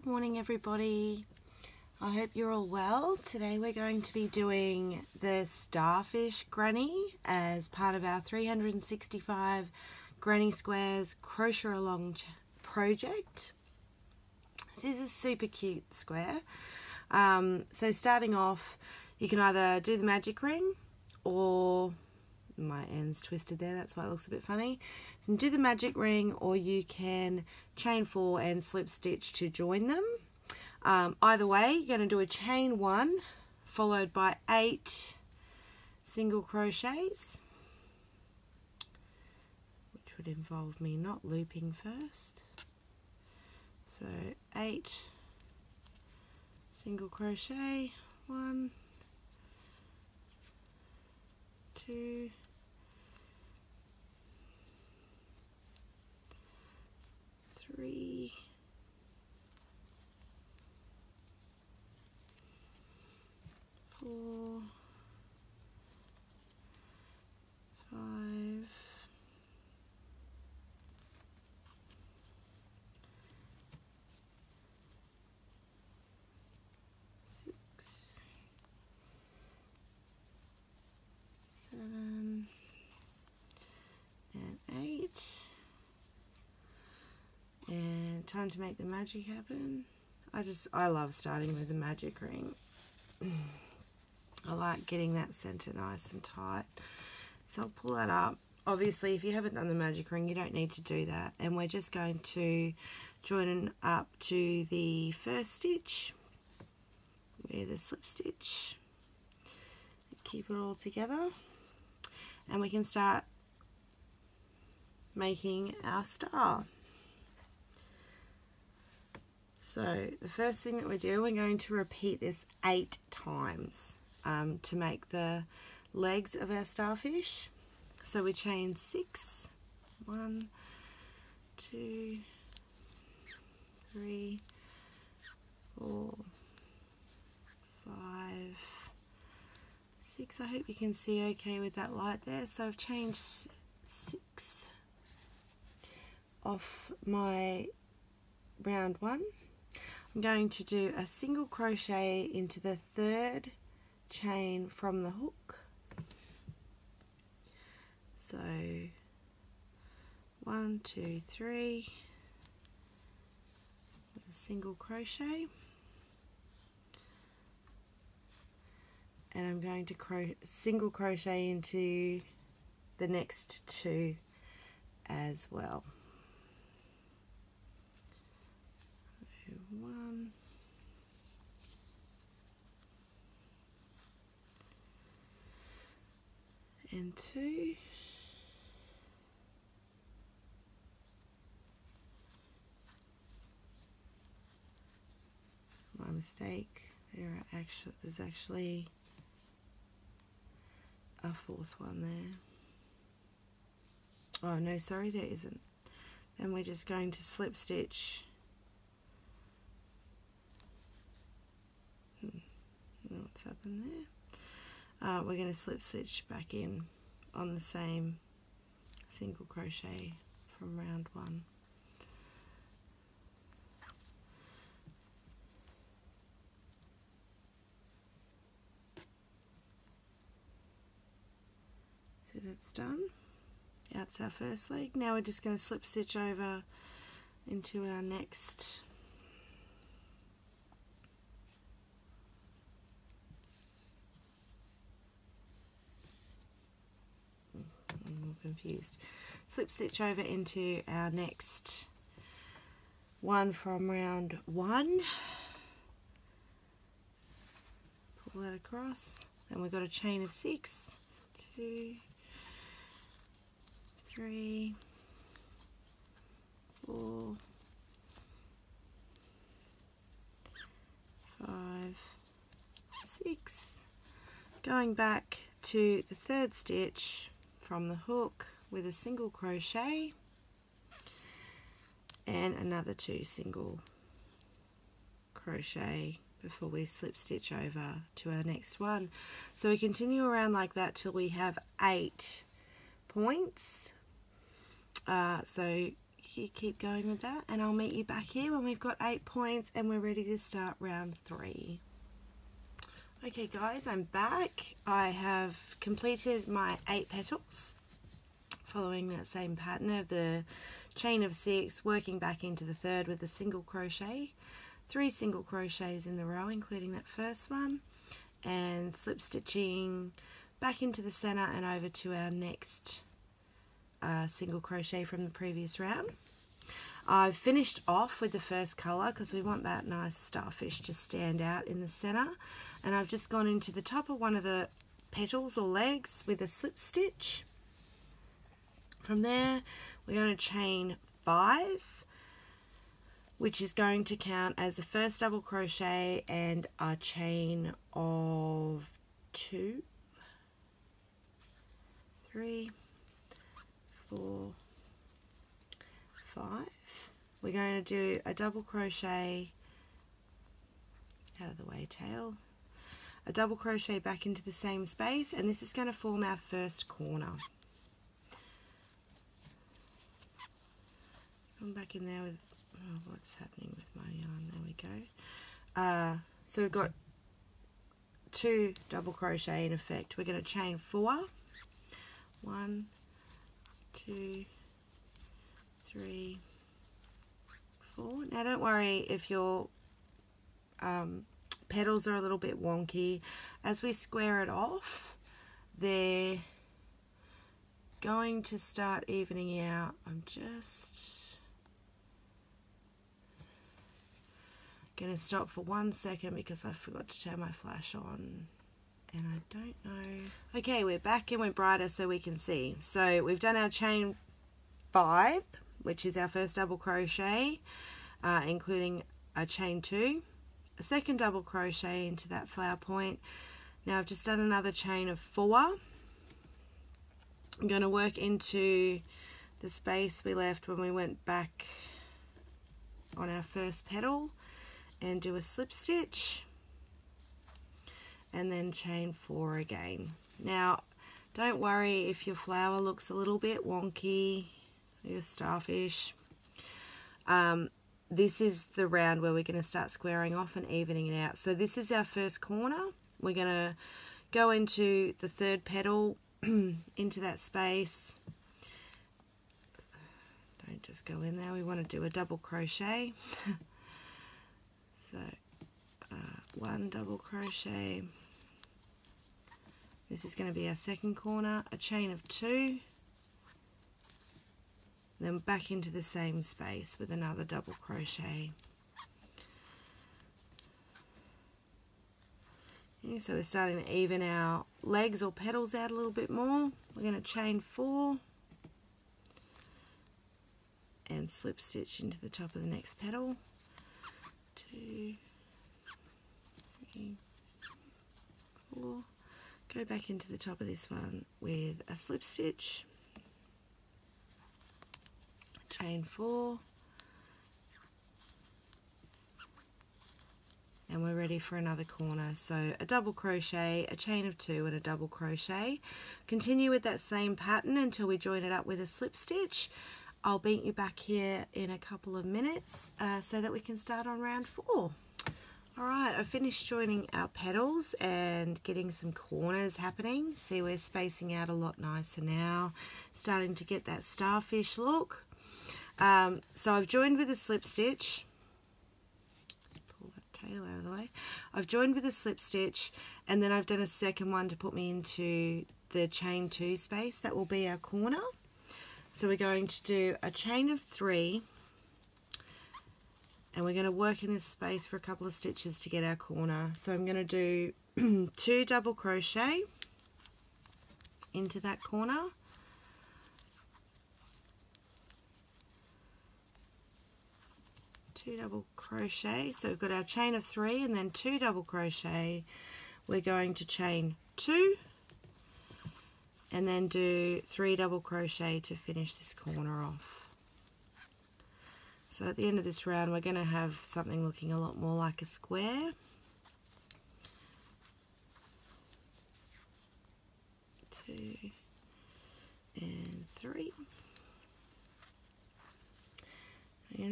Morning everybody, I hope you're all well. Today we're going to be doing the Starfish Granny as part of our 365 Granny Squares Crochet Along project. This is a super cute square. So starting off, you can either do the magic ring, or my end's twisted there, that's why it looks a bit funny. So you can do the magic ring, or you can chain 4 and slip stitch to join them. Either way, you're going to do a chain 1 followed by 8 single crochets, which would involve me not looping first. So 8 single crochet, 1, 2, 3, 4, 5, 6, 7, and 8. And time to make the magic happen. I love starting with the magic ring. I like getting that center nice and tight. So I'll pull that up. Obviously, if you haven't done the magic ring, you don't need to do that. And we're just going to join up to the first stitch with a slip stitch. Keep it all together. And we can start making our star. So the first thing that we do, we're going to repeat this 8 times to make the legs of our starfish. So we chain 6, 1, 2, 3, 4, 5, 6. I hope you can see okay with that light there. So I've changed 6 off my round 1. I'm going to do a single crochet into the 3rd chain from the hook. So 1, 2, 3 with a single crochet, and I'm going to single crochet into the next 2 as well. 1, and 2, my mistake, there's actually a 4th one there. Oh no, sorry, there isn't. Then we're just going to slip stitch. What's happened there? We're going to slip stitch back in on the same single crochet from round 1. So that's done. That's our first leg. Now we're just going to slip stitch over into our next . Confused. Slip stitch over into our next one from round 1. Pull that across, and we've got a chain of 6, 2, 3, 4, 5, 6. Going back to the 3rd stitch from the hook with a single crochet and another 2 single crochet before we slip stitch over to our next one. So we continue around like that till we have 8 points. So you keep going with that, and I'll meet you back here when we've got 8 points and we're ready to start round 3. Okay guys, I'm back. I have completed my 8 petals following that same pattern of the chain of 6, working back into the third with a single crochet, 3 single crochets in the row including that first one, and slip stitching back into the center and over to our next single crochet from the previous round. I've finished off with the first colour because we want that nice starfish to stand out in the center, and I've just gone into the top of one of the petals or legs with a slip stitch. From there we're going to chain 5, which is going to count as the first double crochet and a chain of 2, 3, 4, 5. We're going to do a double crochet, out of the way tail, a double crochet back into the same space, and this is going to form our first corner. Come back in there with, oh, what's happening with my yarn, there we go. So we've got 2 double crochet in effect. We're going to chain 4, 1, 2, 3, 4. Now don't worry if your petals are a little bit wonky. As we square it off, they're going to start evening out. I'm just going to stop for 1 second because I forgot to turn my flash on and I don't know. Okay, we're back and we're brighter so we can see. So we've done our chain 5, which is our first double crochet, including a chain 2, a second double crochet into that flower point. Now I've just done another chain of 4. I'm going to work into the space we left when we went back on our first petal and do a slip stitch and then chain 4 again. Now don't worry if your flower looks a little bit wonky, your starfish. This is the round where we're going to start squaring off and evening it out. So this is our first corner. We're going to go into the third petal into that space. Don't just go in there, we want to do a double crochet. So 1 double crochet, this is going to be our second corner, a chain of 2, then back into the same space with another double crochet. Okay, so we're starting to even our legs or petals out a little bit more. We're going to chain 4 and slip stitch into the top of the next petal. 2, 3, 4. Go back into the top of this one with a slip stitch, chain 4, and we're ready for another corner. So a double crochet, a chain of 2 and a double crochet. Continue with that same pattern until we join it up with a slip stitch. I'll meet you back here in a couple of minutes so that we can start on round 4. Alright, I've finished joining our petals and getting some corners happening. See, we're spacing out a lot nicer now, starting to get that starfish look. So I've joined with a slip stitch. Pull that tail out of the way. I've joined with a slip stitch, and then I've done a second one to put me into the chain 2 space. That will be our corner. So we're going to do a chain of 3, and we're going to work in this space for a couple of stitches to get our corner. So I'm going to do 2 double crochet into that corner, double crochet. So we've got our chain of 3 and then 2 double crochet. We're going to chain 2 and then do 3 double crochet to finish this corner off. So at the end of this round we're going to have something looking a lot more like a square. 2 and 3.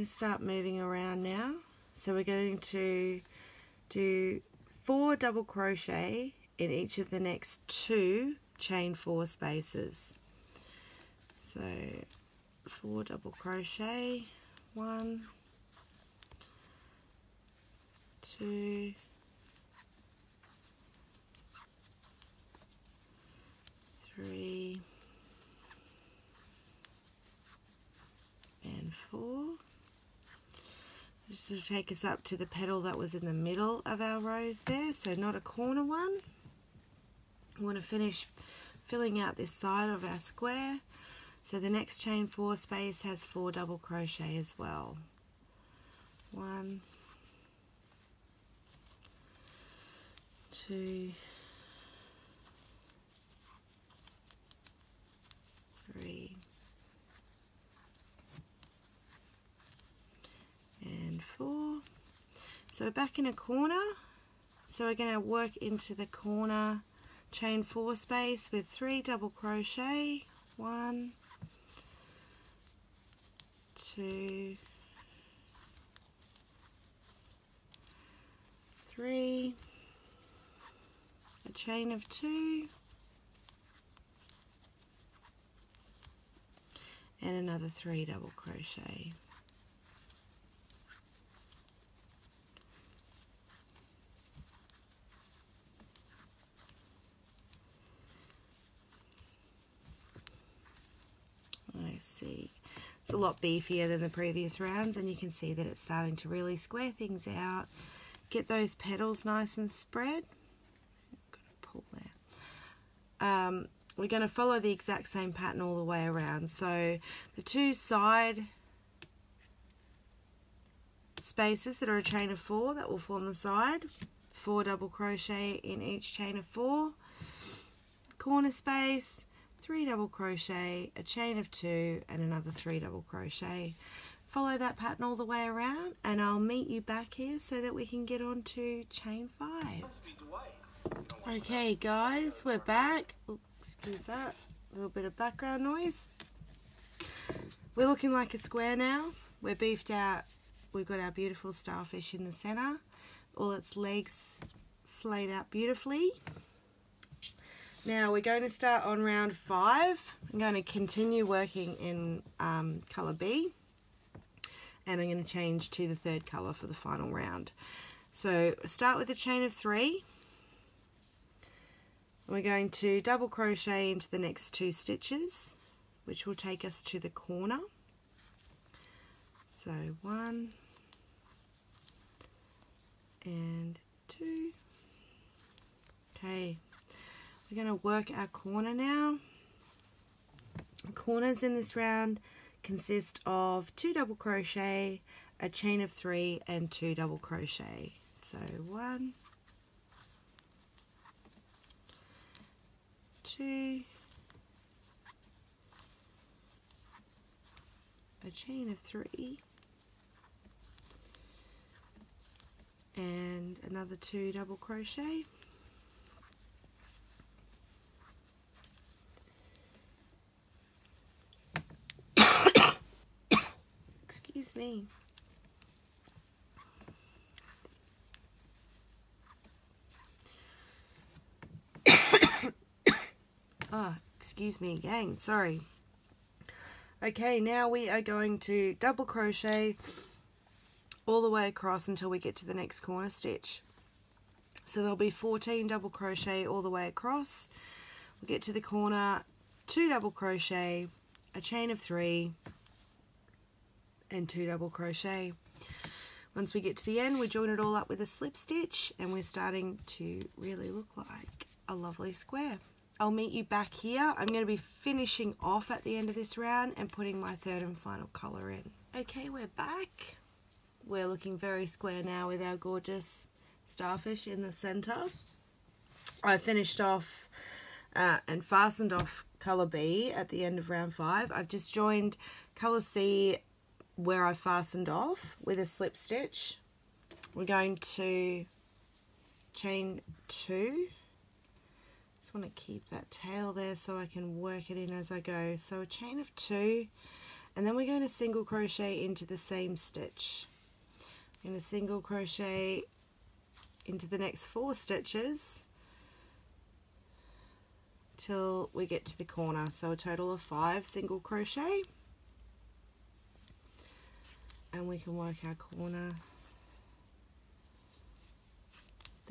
to start moving around now. So we're going to do 4 double crochet in each of the next 2 chain 4 spaces. So 4 double crochet, 1, 2, 3, and 4. This will take us up to the petal that was in the middle of our rows there, so not a corner one. We want to finish filling out this side of our square. So the next chain 4 space has 4 double crochet as well. 1, 2, 3, and 4. So we're back in a corner. So we're going to work into the corner chain 4 space with 3 double crochet. 1, 2, 3, a chain of 2, and another 3 double crochet. I see. It's a lot beefier than the previous rounds, and you can see that it's starting to really square things out. Get those petals nice and spread. I'm going to pull there. We're going to follow the exact same pattern all the way around. So the 2 side spaces that are a chain of 4 that will form the side, 4 double crochet in each chain of 4. Corner space, 3 double crochet, a chain of 2, and another 3 double crochet. Follow that pattern all the way around, and I'll meet you back here so that we can get on to chain 5. Okay guys, we're back. Oops, excuse that, a little bit of background noise. We're looking like a square now. We're beefed out. We've got our beautiful starfish in the center, all its legs flayed out beautifully. Now we're going to start on round 5. I'm going to continue working in colour B, and I'm going to change to the 3rd colour for the final round. So start with a chain of 3. We're going to double crochet into the next 2 stitches, which will take us to the corner. So 1 and 2. Okay. We're going to work our corner now. Corners in this round consist of 2 double crochet, a chain of 3, and 2 double crochet. So 1, 2, a chain of 3, and another 2 double crochet. Excuse me. Oh, excuse me again, sorry. Okay, now we are going to double crochet all the way across until we get to the next corner stitch. So there'll be 14 double crochet all the way across. We'll get to the corner, 2 double crochet, a chain of 3, and 2 double crochet. Once we get to the end, we join it all up with a slip stitch, and we're starting to really look like a lovely square. I'll meet you back here. I'm going to be finishing off at the end of this round and putting my 3rd and final colour in. Okay, we're back. We're looking very square now with our gorgeous starfish in the centre. I finished off and fastened off colour B at the end of round 5. I've just joined colour C where I fastened off with a slip stitch. We're going to chain 2. Just want to keep that tail there so I can work it in as I go. So a chain of 2, and then we're going to single crochet into the same stitch. I'm going to single crochet into the next 4 stitches till we get to the corner, so a total of 5 single crochet, and we can work our corner.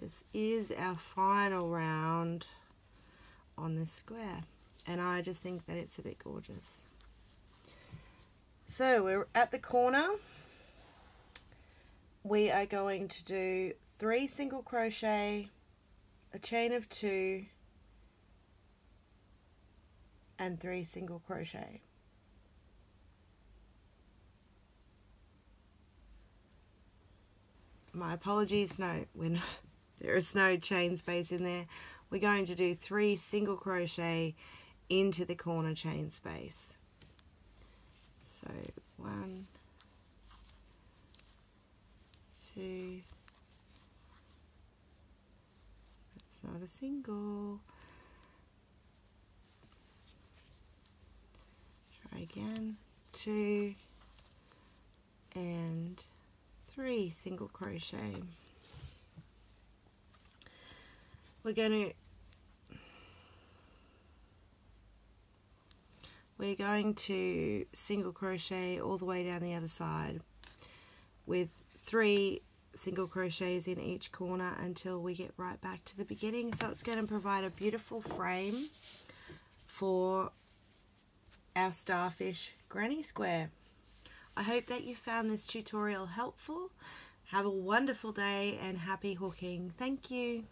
This is our final round on this square, and I just think that it's a bit gorgeous. So we're at the corner. We are going to do 3 single crochet, a chain of 2, and 3 single crochet. My apologies, no, there is no chain space in there. We're going to do 3 single crochet into the corner chain space. So 1, 2, that's not a single. Try again, 2 and 3 single crochet. We're going to single crochet all the way down the other side with 3 single crochets in each corner until we get right back to the beginning. So it's going to provide a beautiful frame for our starfish granny square. I hope that you found this tutorial helpful. Have a wonderful day and happy hooking. Thank you.